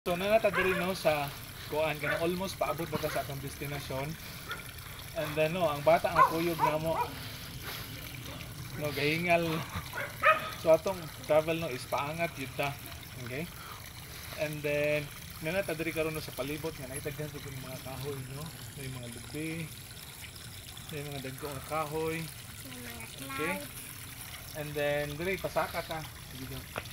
So nanata diri no sa kuan kanang almost paabot na ta sa atong destination. And then no, ang bata ang kuyog namo. No gahingal. So atong travel no is paangat yun ta. Okay? And then nanata diri karon no sa palibot nga naitagdan jud yung mga kahoy no. May mga lubi. May mga dagko nga kahoy. Okay? And then diri pasaka ta. Sige daw.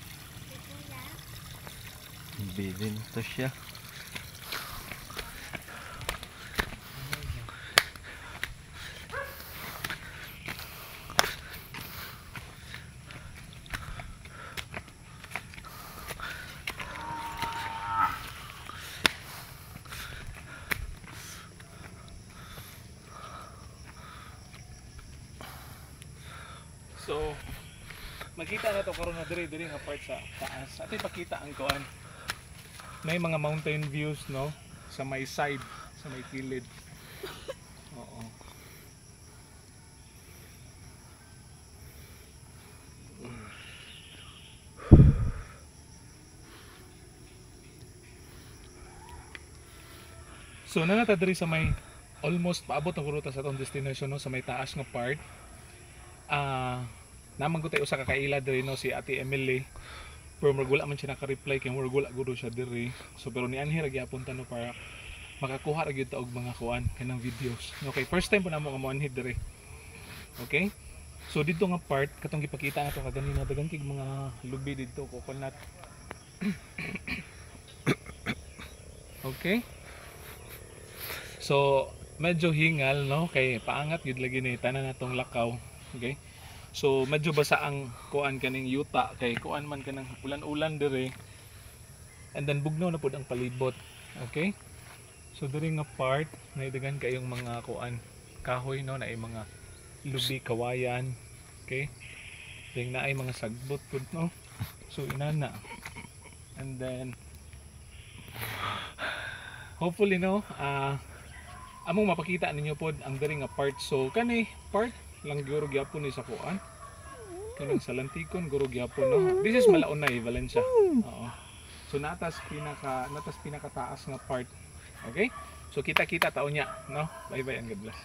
Bilin to siya. So makita na to karon na diri nga part sa taas. Ato ipakita ang kuan. May mga mountain views no sa may side, sa may kilid. Oo. So nanata diri sa may almost paabot ang ruta sa atong destination no sa may taas nga part. Naman ko tayo usa ka kaila diri no si Ate Emily. Pero murag wala man siya naka-reply kay murag wala guro siya diri. So pero ni anhi ra gyapon ta no para makakuha ra gyud ta og mga kuan kanang videos. Okay, first time po namo nga mo anhi diri. Okay? So dito nga part katong gipakita nato kaganina daghang kig mga lubi dito coconut. Okay? So medyo hingal no kay paangat gyud lagi ni tanan natong lakaw. Okay? So medyo basa ang kuan kaning yuta kay kuan man kanang ulan-ulan dire. And then bugnaw na pud ang palibot. Okay? So diri nga part naidagan kayong mga kuan kahoy no naay mga lubi kawayan. Okay? Ding naay mga sagbot pud no. So inana. And then hopefully no among mapakita ninyo pod ang diri nga part. So kani part lang guro gyapon ni sa kuan. Kanang sa Lanticon guro gyapon no. This is Malaunay, Valencia. Oo. So natas pinakataas nga part. Okay? So kita-kita taon niya, no? Bye bye and God bless.